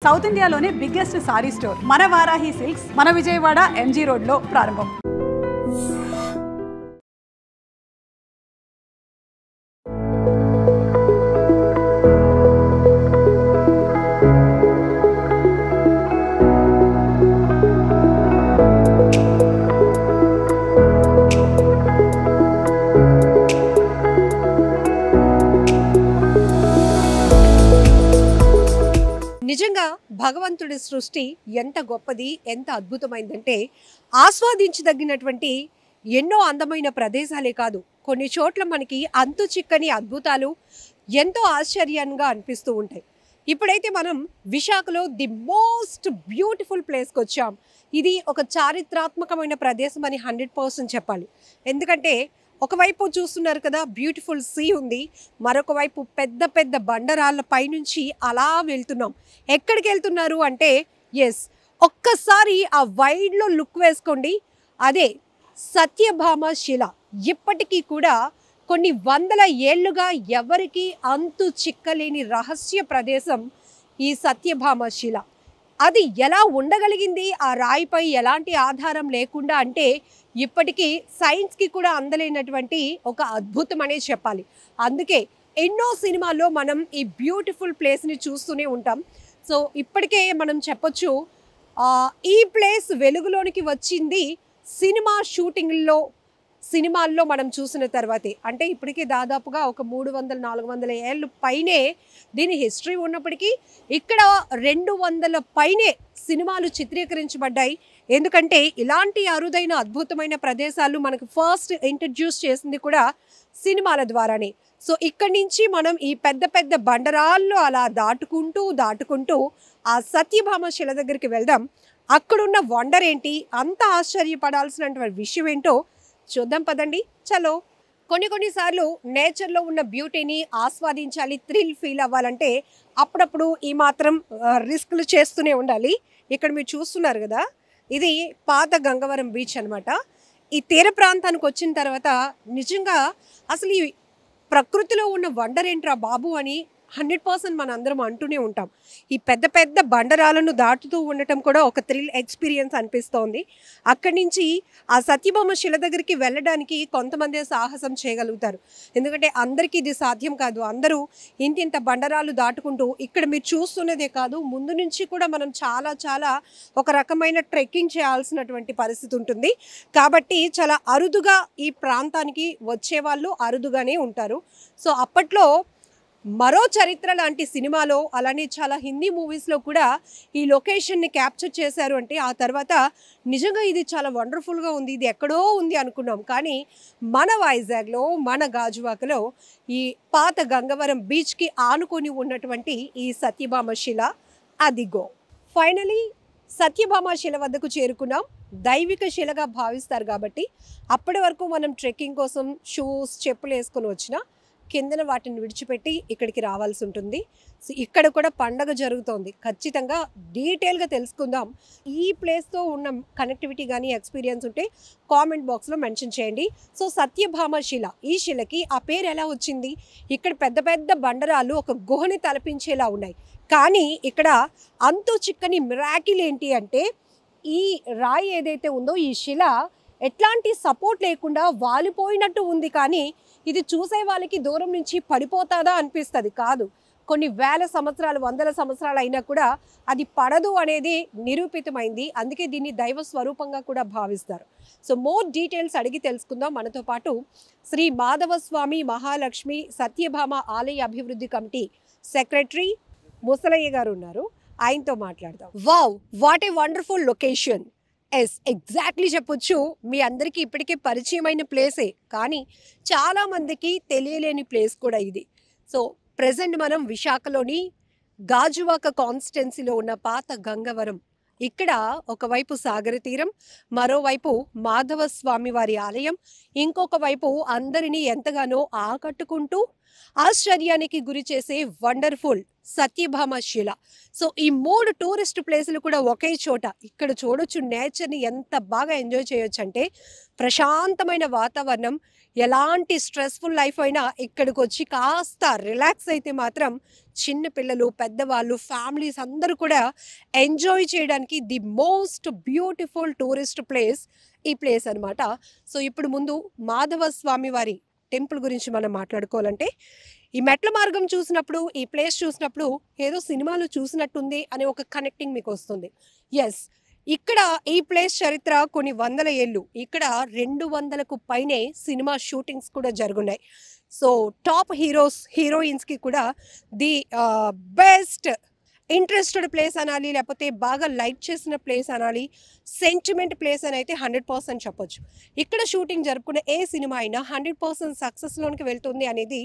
South ఇండియాలోనే biggest sorry store మన Varahi silks మన విజయవాడ ఎంజీ రోడ్ లో ప్రారంభం. నిజంగా భగవంతుడి సృష్టి ఎంత గొప్పది, ఎంత అద్భుతమైందంటే ఆస్వాదించదగినటువంటి ఎన్నో అందమైన ప్రదేశాలే కాదు, కొన్ని చోట్ల మనకి అంతు చిక్కని అద్భుతాలు ఎంతో ఆశ్చర్యంగా అనిపిస్తూ ఉంటాయి. ఇప్పుడైతే మనం విశాఖలో ది మోస్ట్ బ్యూటిఫుల్ ప్లేస్కి వచ్చాం. ఇది ఒక చారిత్రాత్మకమైన ప్రదేశం అని 100% చెప్పాలి. ఎందుకంటే ఒకవైపు చూస్తున్నారు కదా, బ్యూటిఫుల్ సీ ఉంది, మరొక వైపు పెద్ద పెద్ద బండరాళ్ళ పైనుంచి అలా వెళ్తున్నాం. ఎక్కడికి వెళ్తున్నారు అంటే ఎస్, ఒక్కసారి ఆ వైడ్లో లుక్ వేసుకోండి, అదే సత్యభామ శిల. ఇప్పటికీ కూడా కొన్ని వందల ఏళ్లుగా ఎవరికి అంతు చిక్కలేని రహస్య ప్రదేశం ఈ సత్యభామ శిల. అది ఎలా ఉండగలిగింది ఆ రాయిపై ఎలాంటి ఆధారం లేకుండా అంటే ఇప్పటికీ సైన్స్కి కూడా అందలేనటువంటి ఒక అద్భుతం అనే చెప్పాలి. అందుకే ఎన్నో సినిమాల్లో మనం ఈ బ్యూటిఫుల్ ప్లేస్ని చూస్తూనే ఉంటాం. సో ఇప్పటికే మనం చెప్పొచ్చు, ఈ ప్లేస్ వెలుగులోనికి వచ్చింది సినిమాల్లో మనం చూసిన తర్వాతే. అంటే ఇప్పటికీ దాదాపుగా ఒక 300-400 ఏళ్ళు పైనే దీని హిస్టరీ ఉన్నప్పటికీ ఇక్కడ 200 పైనే సినిమాలు చిత్రీకరించబడ్డాయి. ఎందుకంటే ఇలాంటి అరుదైన అద్భుతమైన ప్రదేశాలు మనకు ఫస్ట్ ఇంట్రడ్యూస్ చేసింది కూడా సినిమాల ద్వారానే. సో ఇక్కడి నుంచి మనం ఈ పెద్ద పెద్ద బండరాళ్ళు అలా దాటుకుంటూ ఆ సత్యభామ శిల దగ్గరికి వెళ్దాం. అక్కడున్న వండర్ ఏంటి, అంత ఆశ్చర్యపడాల్సినటువంటి విషయం ఏంటో చూద్దాం పదండి. చలో. కొన్నిసార్లు నేచర్లో ఉన్న బ్యూటీని ఆస్వాదించాలి, థ్రిల్ ఫీల్ అవ్వాలంటే అప్పుడప్పుడు ఈ మాత్రం రిస్క్లు చేస్తూనే ఉండాలి. ఇక్కడ మీరు చూస్తున్నారు కదా, ఇది పాత గంగవరం బీచ్ అనమాట. ఈ తీర ప్రాంతానికి వచ్చిన తర్వాత నిజంగా అసలు ఈ ప్రకృతిలో ఉన్న వండర్ ఏంట్రా బాబు అని 100% మన అందరం అంటూనే ఉంటాం. ఈ పెద్ద పెద్ద బండరాలను దాటుతూ ఉండటం కూడా ఒక థ్రిల్ ఎక్స్పీరియన్స్ అనిపిస్తోంది. అక్కడి నుంచి ఆ సత్యభామ శిల దగ్గరికి వెళ్ళడానికి కొంతమంది సాహసం చేయగలుగుతారు, ఎందుకంటే అందరికీ ఇది సాధ్యం కాదు. అందరూ ఇంతింత బండరాలు దాటుకుంటూ ఇక్కడ మీరు చూస్తున్నదే కాదు, ముందు నుంచి కూడా మనం చాలా ఒక రకమైన ట్రెక్కింగ్ చేయాల్సినటువంటి పరిస్థితి ఉంటుంది. కాబట్టి చాలా అరుదుగా ఈ ప్రాంతానికి వచ్చేవాళ్ళు అరుదుగానే ఉంటారు. సో అప్పట్లో మరో చరిత్ర లాంటి సినిమాలో, అలానే చాలా హిందీ మూవీస్లో కూడా ఈ లొకేషన్ని క్యాప్చర్ చేశారు. అంటే ఆ తర్వాత నిజంగా ఇది చాలా వండర్ఫుల్గా ఉంది, ఇది ఎక్కడో ఉంది అనుకున్నాం. కానీ మన వైజాగ్లో, మన గాజువాకలో ఈ పాత గంగవరం బీచ్కి ఆనుకొని ఉన్నటువంటి ఈ సత్యభామ శిల అదిగో. ఫైనలీ సత్యభామ శిల వద్దకు చేరుకున్నాం. దైవిక శిలగా భావిస్తారు కాబట్టి అప్పటి వరకు మనం ట్రెక్కింగ్ కోసం షూస్, చెప్పులు వేసుకొని వచ్చినా కిందన వాటిని విడిచిపెట్టి ఇక్కడికి రావాల్సి ఉంటుంది. సో ఇక్కడ కూడా పండగ జరుగుతోంది. ఖచ్చితంగా డీటెయిల్గా తెలుసుకుందాం. ఈ ప్లేస్తో ఉన్న కనెక్టివిటీ కానీ ఎక్స్పీరియన్స్ ఉంటే కామెంట్ బాక్స్లో మెన్షన్ చేయండి. సో సత్యభామ శిల, ఈ శిలకి ఆ పేరు ఎలా వచ్చింది? ఇక్కడ పెద్ద పెద్ద బండరాలు ఒక గుహని తలపించేలా ఉన్నాయి. కానీ ఇక్కడ అంతు చిక్కని మిరాకిల్ ఏంటి అంటే ఈ రాయి ఏదైతే ఉందో, ఈ శిల ఎట్లాంటి సపోర్ట్ లేకుండా వాలిపోయినట్టు ఉంది. కానీ ఇది చూసే వాళ్ళకి దూరం నుంచి పడిపోతాదా అనిపిస్తుంది, కాదు. కొన్ని వేల సంవత్సరాలు, వందల సంవత్సరాలు అయినా కూడా అది పడదు అనేది నిరూపితమైంది. అందుకే దీన్ని దైవ స్వరూపంగా కూడా భావిస్తారు. సో మోర్ డీటెయిల్స్ అడిగి తెలుసుకుందాం. మనతో పాటు శ్రీ మాధవస్వామి మహాలక్ష్మి సత్యభామ ఆలయ అభివృద్ధి కమిటీ సెక్రటరీ ముసలయ్య గారు ఉన్నారు. ఆయనతో మాట్లాడదాం. Wow, what a wonderful location. Exactly చెప్పొచ్చు, మీ అందరికీ ఇప్పటికే పరిచయమైన ప్లేసే, కానీ చాలామందికి తెలియలేని ప్లేస్ కూడా ఇది. సో ప్రెజెంట్ మనం విశాఖలోని గాజువాక కాన్స్టిట్యున్సీలో ఉన్న పాత గంగవరం. ఇక్కడ ఒకవైపు సాగర తీరం, మరోవైపు మాధవ స్వామి వారి ఆలయం, ఇంకొక వైపు అందరినీ ఎంతగానో ఆకట్టుకుంటూ ఆశ్చర్యానికి గురి చేసే వండర్ఫుల్ సత్యభామ శిల. సో ఈ 3 టూరిస్ట్ ప్లేసులు కూడా ఒకే చోట. ఇక్కడ చూడొచ్చు నేచర్ని ఎంత బాగా ఎంజాయ్ చేయొచ్చు అంటే ప్రశాంతమైన వాతావరణం, ఎలాంటి స్ట్రెస్ఫుల్ లైఫ్ అయినా ఇక్కడికి వచ్చి కాస్త రిలాక్స్ అయితే మాత్రం చిన్న పిల్లలు పెద్దవాళ్ళు ఫ్యామిలీస్ అందరూ కూడా ఎంజాయ్ చేయడానికి the most beautiful tourist place ఈ ప్లేస్ అనమాట. సో ఇప్పుడు ముందు మాధవ స్వామి వారి టెంపుల్ గురించి మనం మాట్లాడుకోవాలంటే ఈ మెట్ల మార్గం చూసినప్పుడు ఈ ప్లేస్ చూసినప్పుడు ఏదో సినిమాలో చూసినట్టుంది అనే ఒక కనెక్టింగ్ మీకు వస్తుంది. ఎస్, ఇక్కడ ఈ ప్లేస్ చరిత్ర కొన్ని వందల ఏళ్ళు. ఇక్కడ 200కు పైనే సినిమా షూటింగ్స్ కూడా జరుగున్నాయి. సో టాప్ హీరోయిన్స్కి కూడా ది బెస్ట్ ఇంట్రెస్టెడ్ ప్లేస్ అనాలి, లేకపోతే బాగా లైక్ చేసిన ప్లేస్ అనాలి, సెంటిమెంట్ ప్లేస్ అని అయితే 100% చెప్పొచ్చు. ఇక్కడ షూటింగ్ జరుపుకునే ఏ సినిమా అయినా 100% సక్సెస్లోనికి వెళ్తుంది అనేది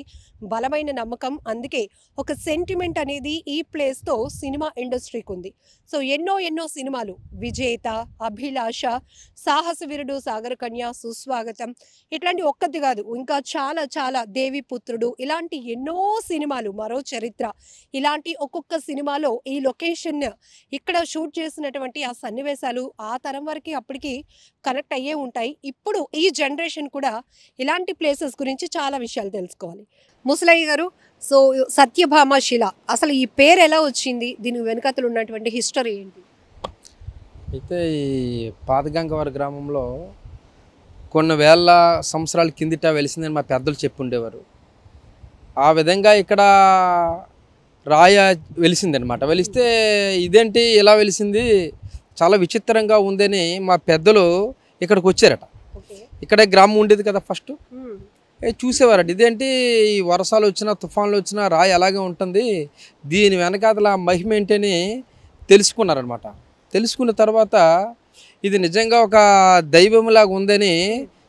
బలమైన నమ్మకం. అందుకే ఒక సెంటిమెంట్ అనేది ఈ ప్లేస్తో సినిమా ఇండస్ట్రీకి ఉంది. సో ఎన్నో సినిమాలు, విజేత, అభిలాష, సాహస వీరుడు, సాగర కన్య, సుస్వాగతం, ఇట్లాంటి ఒక్కటి కాదు ఇంకా చాలా దేవిపుత్రుడు, ఇలాంటి ఎన్నో సినిమాలు, మరో చరిత్ర, ఇలాంటి ఒక్కొక్క సినిమాలో ఈ లొకేషన్ ఇక్కడ షూట్ చేసినటువంటి ఆ సన్నివేశాలు ఆ తరం వరకు అప్పటికి కనెక్ట్ అయ్యే ఉంటాయి. ఇప్పుడు ఈ జనరేషన్ కూడా ఇలాంటి ప్లేసెస్ గురించి చాలా విషయాలు తెలుసుకోవాలి. ముసలయ్య గారు, సో సత్యభామ శిల అసలు ఈ పేరు ఎలా వచ్చింది, దీని వెనుకతలు ఉన్నటువంటి హిస్టరీ ఏంటి? అయితే ఈ పాతగంగవారి గ్రామంలో కొన్ని వేల సంవత్సరాల కిందట వెలిసిందని మా పెద్దలు చెప్పుండేవారు. ఆ విధంగా ఇక్కడ రాయ వెలిసిందనమాట. వెలిస్తే ఇదేంటి ఇలా వెలిసింది, చాలా విచిత్రంగా ఉందని మా పెద్దలు ఇక్కడికి వచ్చారట. ఇక్కడే గ్రామం ఉండేది కదా ఫస్ట్, చూసేవారట. ఇదేంటి వర్షాలు వచ్చినా తుఫాన్లు వచ్చినా రాయి అలాగే ఉంటుంది, దీని వెనకాతల మహిమ ఏంటని తెలుసుకున్నారనమాట. తెలుసుకున్న తర్వాత ఇది నిజంగా ఒక దైవంలాగా ఉందని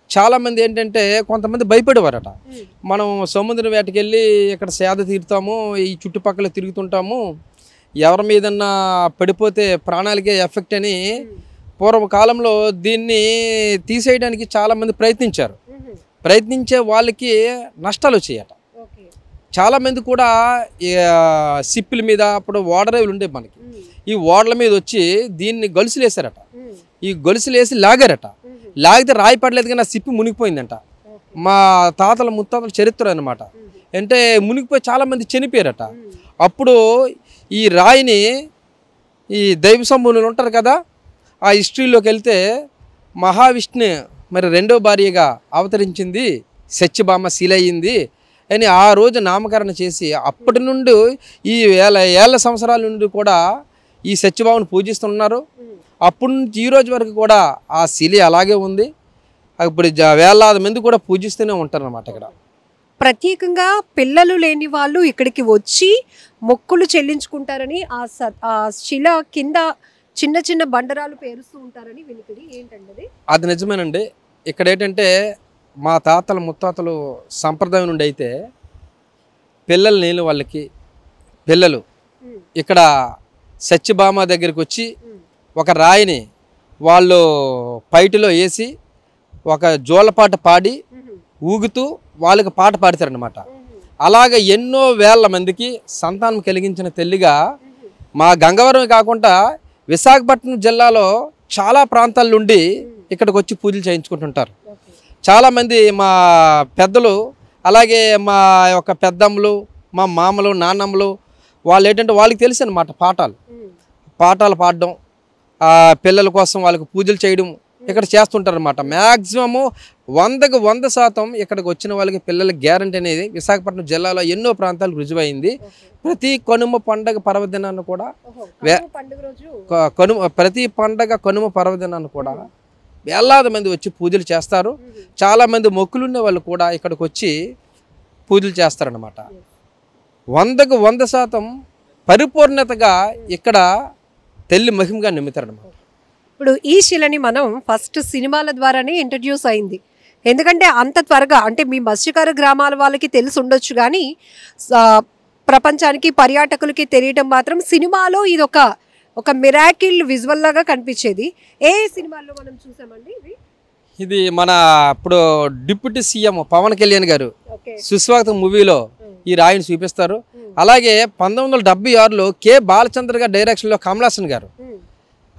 చాలామంది ఏంటంటే కొంతమంది భయపడేవారట. మనం సముద్రం వేటకి వెళ్ళి ఇక్కడ సేద తీరుతాము, ఈ చుట్టుపక్కల తిరుగుతుంటాము, ఎవరి మీదన్నా పడిపోతే ప్రాణాలకే ఎఫెక్ట్ అని పూర్వకాలంలో దీన్ని తీసేయడానికి చాలామంది ప్రయత్నించారు. ప్రయత్నించే వాళ్ళకి నష్టాలు వచ్చాయట. చాలామంది కూడా సిప్పుల మీద, అప్పుడు ఓడరేవులు ఉండే మనకి, ఈ ఓడల మీద వచ్చి దీన్ని గొలుసులు వేసారట. ఈ గొలుసులు వేసి లాగారట. లాగితే రాయి పడలేదు కానీ ఆ సిప్పి మునిగిపోయిందంట. మా తాతల ముత్తాతల చరిత్ర అనమాట. అంటే మునిగిపోయి చాలామంది చనిపోయారట. అప్పుడు ఈ రాయిని ఈ దైవ సంబంధులు ఉంటారు కదా, ఆ హిస్టరీలోకి వెళ్తే మహావిష్ణు మరి రెండో భార్యగా అవతరించింది, సత్యభామ శిల అయ్యింది అని ఆ రోజు నామకరణ చేసి అప్పటి నుండి ఈ ఏళ్ళ సంవత్సరాల నుండి కూడా ఈ సత్యభామను పూజిస్తున్నారు. అప్పటి నుంచి ఈ రోజు వరకు కూడా ఆ శిల అలాగే ఉంది. ఇప్పుడు వేలాది మంది కూడా పూజిస్తూనే ఉంటారు అన్నమాట. ఇక్కడ ప్రత్యేకంగా పిల్లలు లేని వాళ్ళు ఇక్కడికి వచ్చి మొక్కులు చెల్లించుకుంటారని ఆ శిల కింద చిన్న బండరాలు పేరుస్తూ ఉంటారని వినికిడి, ఏంటండి అది? నిజమేనండి. ఇక్కడ ఏంటంటే మా తాతల ముత్తాతలు సంప్రదాయం నుండి అయితే పిల్లలు లేని వాళ్ళకి పిల్లలు ఇక్కడ సత్యభామ దగ్గరికి వచ్చి ఒక రాయిని వాళ్ళు పైటిలో వేసి ఒక జోలపాట పాడి ఊగుతూ వాళ్ళకి పాట పాడతారనమాట. అలాగే ఎన్నో వేల మందికి సంతానం కలిగించిన తల్లిగా మా గంగవరం కాకుండా విశాఖపట్నం జిల్లాలో చాలా ప్రాంతాల నుండి ఇక్కడికి వచ్చి పూజలు చేయించుకుంటుంటారు. చాలామంది మా పెద్దలు, అలాగే మా యొక్క పెద్దమ్మలు, మా మామలు, నాన్నమ్మలు, వాళ్ళు ఏంటంటే వాళ్ళకి తెలుసు అనమాట పాటలు పాడడం, పిల్లల కోసం వాళ్ళకి పూజలు చేయడం ఇక్కడ చేస్తుంటారు అనమాట. మ్యాక్సిమము 100కి 100% ఇక్కడికి వచ్చిన వాళ్ళకి పిల్లల గ్యారంటీ అనేది విశాఖపట్నం జిల్లాలో ఎన్నో ప్రాంతాలకు రుజువైంది. ప్రతి కనుమ పండగ పర్వదినాన్ని కూడా ప్రతి పండగ కనుమ పర్వదినాన్ని కూడా వేలాది మంది వచ్చి పూజలు చేస్తారు. చాలామంది మొక్కులుండే వాళ్ళు కూడా ఇక్కడికి వచ్చి పూజలు చేస్తారనమాట. 100కి 100% పరిపూర్ణతగా ఇక్కడ తల్లి మహిమగా నిమ్ముతారనమాట. ఇప్పుడు ఈ శిలని మనం ఫస్ట్ సినిమాల ద్వారానే ఇంట్రడ్యూస్ అయింది. ఎందుకంటే అంత త్వరగా అంటే మీ మత్స్యకార గ్రామాల వాళ్ళకి తెలిసి ఉండొచ్చు, కానీ ప్రపంచానికి పర్యాటకులకి తెలియటం మాత్రం సినిమాలో ఇది ఒక మిరాకిల్ విజువల్ లాగా కనిపించేది. ఏ సినిమాల్లో మనం చూసామండి ఇది? మన ఇప్పుడు డిప్యూటీ సీఎం పవన్ కళ్యాణ్ గారు సుస్వాగతం మూవీలో ఈ రాయిని చూపిస్తారు. అలాగే 1976లో కె బాలచంద్ర గారి డైరెక్షన్లో కమల్ హాసన్ గారు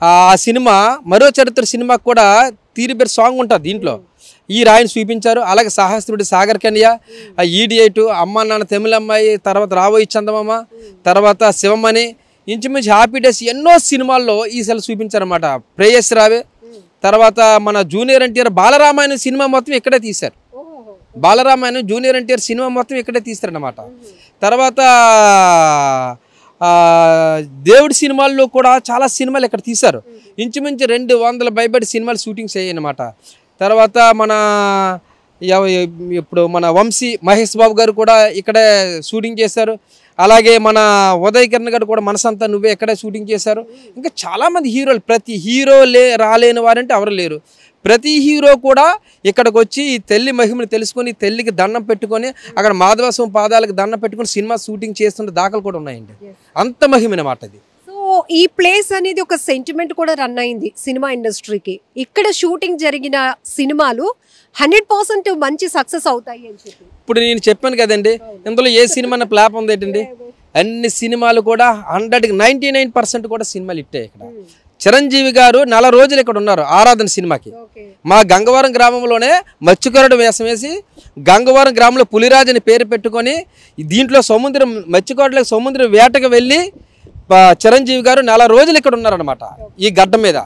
ఆ సినిమా మరో చరిత్ర సినిమాకి కూడా తీరిబెర్ సాంగ్ ఉంటుంది దీంట్లో. ఈ రాయిని చూపించారు. అలాగే సాహస్రుడి సాగర్ కన్య, ఈడియట్, అమ్మ నాన్న తమిళమ్మాయి, తర్వాత రాబోయి చందమామ, తర్వాత శివమణి, ఇంచుమించు హ్యాపీ డేస్ ఎన్నో సినిమాల్లో ఈ సెల్ చూపించారన్నమాట. ప్రేయస్ రావే, తర్వాత మన జూనియర్ ఎన్టీఆర్ బాలరామాయణం సినిమా మొత్తం ఇక్కడే తీశారు. బాలరామాయణం జూనియర్ ఎన్టీఆర్ సినిమా మొత్తం ఇక్కడే తీస్తారన్నమాట. తర్వాత దేవుడి సినిమాల్లో కూడా చాలా సినిమాలు ఇక్కడ తీశారు. ఇంచుమించు 200 భయపడి సినిమాలు షూటింగ్స్ అయ్యాయి అన్నమాట. తర్వాత మన ఇప్పుడు మన వంశీ మహేష్ బాబు గారు కూడా ఇక్కడే షూటింగ్ చేశారు. అలాగే మన ఉదయ్ కిరణ్ గారు కూడా మనసంతా నువ్వే ఇక్కడే షూటింగ్ చేశారు. ఇంకా చాలామంది హీరోలు, ప్రతి హీరో రాలేని వారంటే ఎవరు లేరు. ప్రతి హీరో కూడా ఇక్కడికి వచ్చి ఈ తల్లి మహిమని తెలుసుకొని తల్లికి దండం పెట్టుకొని అక్కడ మాధవస్వామి పాదాలకు దండం పెట్టుకొని సినిమా షూటింగ్ చేస్తున్న దాఖలు కూడా ఉన్నాయండి. అంత మహిమనమాట ఇది. సో ఈ ప్లేస్ అనేది ఒక సెంటిమెంట్ కూడా రన్ అయింది సినిమా ఇండస్ట్రీకి. ఇక్కడ షూటింగ్ జరిగిన సినిమాలు 100% మంచి సక్సెస్ అవుతాయి అని చెప్పి ఇప్పుడు నేను చెప్పాను కదండి, ఇందులో ఏ సినిమా ప్లాప్ ఉంది ఏంటండి, అన్ని సినిమాలు కూడా 99% కూడా సినిమాలు ఇట్టే. ఇక్కడ చిరంజీవి గారు 4 రోజులు ఇక్కడ ఉన్నారు ఆరాధన సినిమాకి. మా గంగవరం గ్రామంలోనే మత్స్యకారుడు వేషం వేసి గంగవరం గ్రామంలో పులిరాజు అని పేరు పెట్టుకొని దీంట్లో సముద్రం మత్స్యకారులకు సముద్రం వేటకు వెళ్ళి చిరంజీవి గారు 4 రోజులు ఇక్కడ ఉన్నారనమాట ఈ గడ్డ మీద.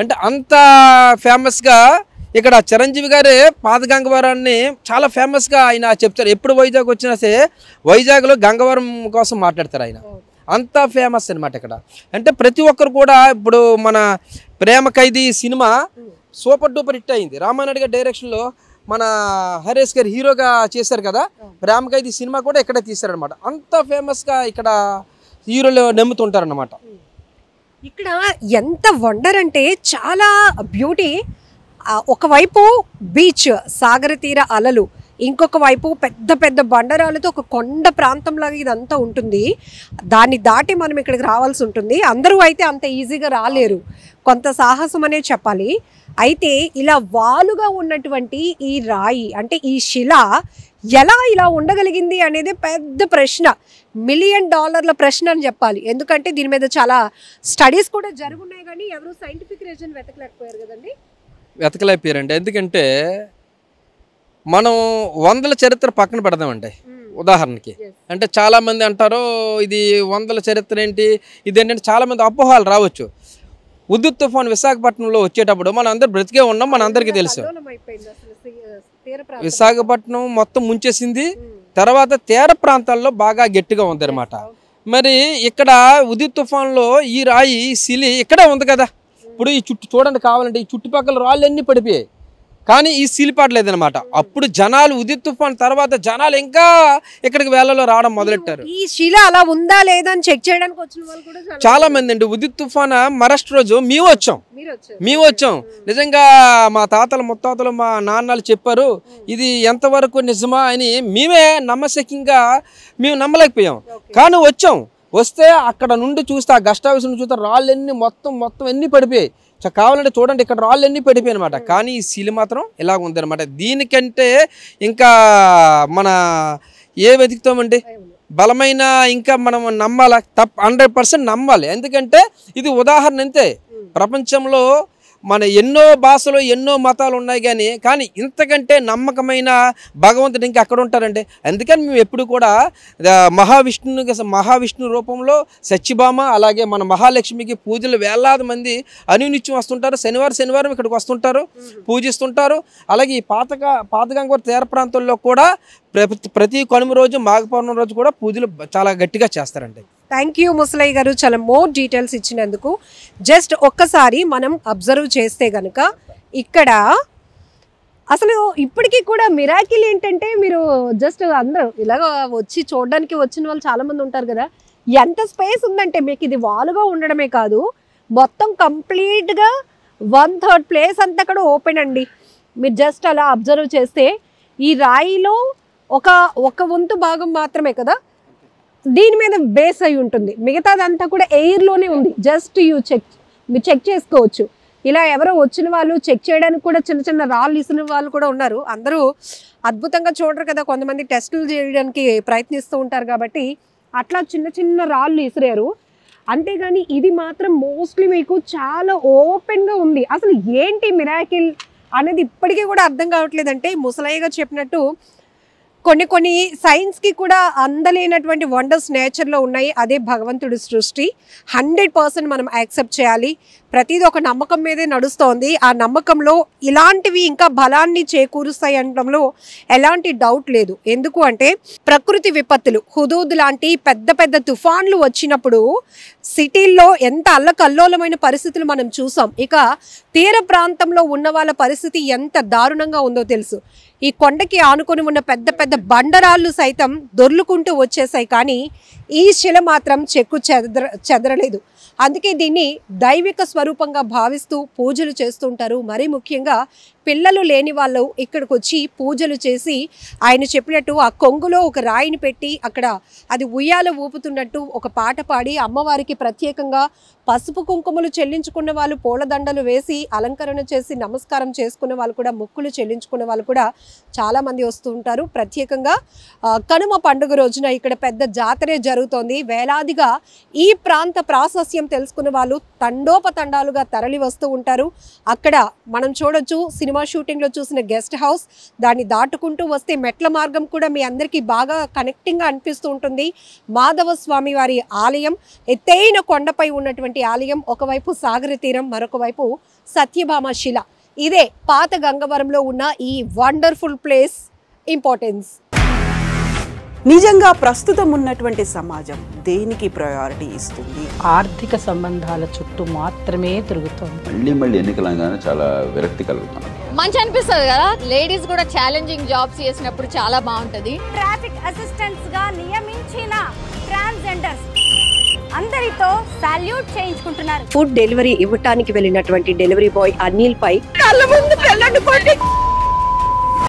అంటే అంత ఫేమస్గా ఇక్కడ చిరంజీవి గారే పాత గంగవరాన్ని చాలా ఫేమస్గా ఆయన చెప్తారు. ఎప్పుడు వైజాగ్ వచ్చినా సరే వైజాగ్లో గంగవరం కోసం మాట్లాడతారు ఆయన. అంత ఫేమస్ అనమాట ఇక్కడ. అంటే ప్రతి ఒక్కరు కూడా ఇప్పుడు మన ప్రేమ ఖైదీ సినిమా సూపర్ డూపర్ హిట్ అయింది. రామానాయుడు గారి డైరెక్షన్లో మన హరీష్ గారు హీరోగా చేశారు కదా. ప్రేమ ఖైదీ సినిమా కూడా ఇక్కడే తీశారనమాట. అంత ఫేమస్గా ఇక్కడ హీరోలు నమ్ముతుంటారనమాట. ఇక్కడ ఎంత వండర్ అంటే చాలా బ్యూటీ. ఒకవైపు బీచ్, సాగర తీర అలలు, ఇంకొక వైపు పెద్ద పెద్ద బండరాలతో ఒక కొండ ప్రాంతంలాగా ఇదంతా ఉంటుంది. దాన్ని దాటి మనం ఇక్కడికి రావాల్సి ఉంటుంది. అందరూ అయితే అంత ఈజీగా రాలేరు, కొంత సాహసం అనే చెప్పాలి. అయితే ఇలా వాలుగా ఉన్నటువంటి ఈ రాయి అంటే ఈ శిల ఎలా ఇలా ఉండగలిగింది అనేది పెద్ద ప్రశ్న, $1 మిలియన్ ప్రశ్న అని చెప్పాలి. ఎందుకంటే దీని మీద చాలా స్టడీస్ కూడా జరుగున్నాయి, కానీ ఎవరు సైంటిఫిక్ రీజన్ వెతకలేకపోయారు కదండి. వెతకలేకపోయారండి. ఎందుకంటే మనం 100ల చరిత్ర పక్కన పెడదామండి. ఉదాహరణకి అంటే చాలామంది అంటారు ఇది 100ల చరిత్ర ఏంటి ఇదేంటంటే చాలామంది అపోహలు రావచ్చు. ఉద్యుత్ తుఫాన్ విశాఖపట్నంలో వచ్చేటప్పుడు మనం అందరు బ్రతికే ఉన్నాం, మన అందరికీ తెలుసు. విశాఖపట్నం మొత్తం ముంచేసింది. తర్వాత తీర ప్రాంతాల్లో బాగా గట్టిగా ఉంది అనమాట. మరి ఇక్కడ ఉద్యుత్ తుఫాన్లో ఈ రాయి శిలి ఇక్కడే ఉంది కదా. ఇప్పుడు ఈ చుట్టూ చూడండి కావాలంటే ఈ చుట్టుపక్కల రాళ్ళు అన్నీ పడిపోయాయి, కానీ ఈ శిలిపడలేదనమాట. అప్పుడు జనాలు ఉదిత్ తుఫాన్ తర్వాత జనాలు ఇంకా ఇక్కడికి వేళలో రావడం మొదలెట్టారు. ఈ శిల అలా ఉందా లేదా అని చెక్ చేయడానికి వచ్చిన వాళ్ళు కూడా చాలా మంది అండి. ఉదిత్ తుఫాన్ మరస్ట్ రోజు మేము వచ్చాం. నిజంగా మా తాతలు ముత్తాతలు మా నాన్నలు చెప్పారు ఇది ఎంతవరకు నిజమా అని. మేమే నమ్మశక్యంగా మేము నమ్మలేకపోయాం, కానీ వచ్చాం. వస్తే అక్కడ నుండి చూస్తే ఆ గస్ట్ హౌస్ నుండి చూస్తే రాళ్ళన్నీ మొత్తం ఎన్ని పడిపోయాయి. కావాలంటే చూడండి ఇక్కడ రాళ్ళు ఎన్ని పడిపోయాయి అనమాట. కానీ ఈ శిల మాత్రం ఇలాగ ఉందన్నమాట. దీనికంటే ఇంకా మన ఏ వెతుకుతామండి బలమైన ఇంకా మనం నమ్మాలా, 100% నమ్మాలి. ఎందుకంటే ఇది ఉదాహరణ అంతే. ప్రపంచంలో మన ఎన్నో భాషలు ఎన్నో మతాలు ఉన్నాయి, కానీ ఇంతకంటే నమ్మకమైన భగవంతుడు ఇంకా అక్కడ ఉంటారండి. అందుకని మేము ఎప్పుడు కూడా మహావిష్ణు రూపంలో సత్యభామ అలాగే మన మహాలక్ష్మికి పూజలు వేలాది మంది అనునిత్యం వస్తుంటారు. శనివారం ఇక్కడికి వస్తుంటారు, పూజిస్తుంటారు. అలాగే ఈ పాత గంగవరం తీర ప్రాంతాల్లో కూడా ప్రతి కనుమ రోజు మాఘ పౌర్ణమి రోజు కూడా పూజలు చాలా గట్టిగా చేస్తారండి. థ్యాంక్ యూ ముసలయ్య గారు, చాలా మోర్ డీటెయిల్స్ ఇచ్చినందుకు. జస్ట్ ఒక్కసారి మనం అబ్జర్వ్ చేస్తే కనుక ఇక్కడ అసలు ఇప్పటికీ కూడా మిరాకిల్ ఏంటంటే మీరు జస్ట్ అందరూ ఇలాగ వచ్చి చూడడానికి వచ్చిన వాళ్ళు చాలామంది ఉంటారు కదా. ఎంత స్పేస్ ఉందంటే మీకు ఇది వాలుగా ఉండడమే కాదు, మొత్తం కంప్లీట్గా 1/3 ప్లేస్ అంతా కూడా ఓపెన్ అండి. మీరు జస్ట్ అలా అబ్జర్వ్ చేస్తే ఈ రాయిలో ఒక వంతు భాగం మాత్రమే కదా దీని మీద బేస్ అయి ఉంటుంది, మిగతాదంతా కూడా ఎయిర్లోనే ఉంది. జస్ట్ మీరు చెక్ చేసుకోవచ్చు. ఇలా ఎవరో వచ్చిన వాళ్ళు చెక్ చేయడానికి కూడా చిన్న చిన్న రాళ్ళు ఇసిన వాళ్ళు కూడా ఉన్నారు. అందరూ అద్భుతంగా చూడరు కదా, కొంతమంది టెస్టులు చేయడానికి ప్రయత్నిస్తూ ఉంటారు కాబట్టి అట్లా చిన్న చిన్న రాళ్ళు ఇసిరారు. అంతేగాని ఇది మాత్రం మోస్ట్లీ మీకు చాలా ఓపెన్గా ఉంది. అసలు ఏంటి మిరాకిల్ అనేది ఇప్పటికీ కూడా అర్థం కావట్లేదు. అంటే ముసలయ్య గారు చెప్పినట్టు కొన్ని సైన్స్కి కూడా అందలేనటువంటి వండర్స్ నేచర్లో ఉన్నాయి. అదే భగవంతుడి సృష్టి. 100% మనం యాక్సెప్ట్ చేయాలి. ప్రతిదీ ఒక నమ్మకం మీదే నడుస్తోంది. ఆ నమ్మకంలో ఇలాంటివి ఇంకా బలాన్ని చేకూరుస్తాయి అనడంలో ఎలాంటి డౌట్ లేదు. ఎందుకు అంటే ప్రకృతి విపత్తులు, హుదూద్ లాంటి పెద్ద పెద్ద తుఫాన్లు వచ్చినప్పుడు సిటీల్లో ఎంత అల్లకల్లోలమైన పరిస్థితులు మనం చూసాం. ఇక తీర ప్రాంతంలో ఉన్న వాళ్ళ పరిస్థితి ఎంత దారుణంగా ఉందో తెలుసు. ఈ కొండకి ఆనుకొని ఉన్న పెద్ద పెద్ద బండరాళ్ళు సైతం దొర్లుకుంటూ వచ్చేసాయి, కానీ ఈ శిల మాత్రం చెక్కు చెదరలేదు. అందుకే దీన్ని దైవిక స్వరూపంగా భావిస్తూ పూజలు చేస్తుంటారు. మరీ ముఖ్యంగా పిల్లలు లేని వాళ్ళు ఇక్కడికి వచ్చి పూజలు చేసి ఆయన చెప్పినట్టు ఆ కొంగులో ఒక రాయిని పెట్టి అక్కడ అది ఉయ్యాల ఊపుతున్నట్టు ఒక పాట పాడి అమ్మవారికి ప్రత్యేకంగా పసుపు కుంకుమలు చెల్లించుకున్న వాళ్ళు, పూలదండలు వేసి అలంకరణ చేసి నమస్కారం చేసుకున్న వాళ్ళు కూడా, మొక్కులు చెల్లించుకున్న వాళ్ళు కూడా చాలామంది వస్తూ ఉంటారు. ప్రత్యేకంగా కనుమ పండుగ రోజున ఇక్కడ పెద్ద జాతరే జరుగుతోంది. వేలాదిగా ఈ ప్రాంత ప్రాశస్యం తెలుసుకున్న వాళ్ళు తండోపతండాలుగా తరలి వస్తూ ఉంటారు. అక్కడ మనం చూడొచ్చు, సినిమా షూటింగ్లో చూసిన గెస్ట్ హౌస్, దాన్ని దాటుకుంటూ వస్తే మెట్ల మార్గం కూడా మీ అందరికీ బాగా కనెక్టింగ్గా అనిపిస్తూ ఉంటుంది. మాధవ స్వామి వారి ఆలయం, ఎత్తైన కొండపై ఉన్నటువంటి ఆలయం. ఒకవైపు సాగర తీరం, మరొక వైపు సత్యభామ శిల. ఇదే పాత గంగవరంలో ఉన్న ఈ వండర్ఫుల్ ప్లేస్ ఇంపార్టెన్స్. నిజంగా ప్రస్తుతం ఉన్నటువంటి సమాజం దేనికి ప్రయారిటీ ఇస్తుంది? ఆర్థిక సంబంధాల చుట్టూ మాత్రమే తిరుగుతోంది. మళ్ళీ ఎన్నికలంగానే చాలా విరక్తి కలుగుతున్నాం. మంచి అనిపిస్తుంది కదా, లేడీస్ కూడా ఛాలెంజింగ్ జాబ్స్ చేసినప్పుడు చాలా బాగుంటది. ట్రాఫిక్ అసిస్టెంట్స్ గా నియమించిన ట్రాన్స్జెండర్స్ అందరితో సాల్యూట్ చేయించుకుంటున్నారు. ఫుడ్ డెలివరీ ఇవ్వటానికి వెళ్ళినటువంటి డెలివరీ బాయ్ అనిల్ పై కళ్ళ ముందు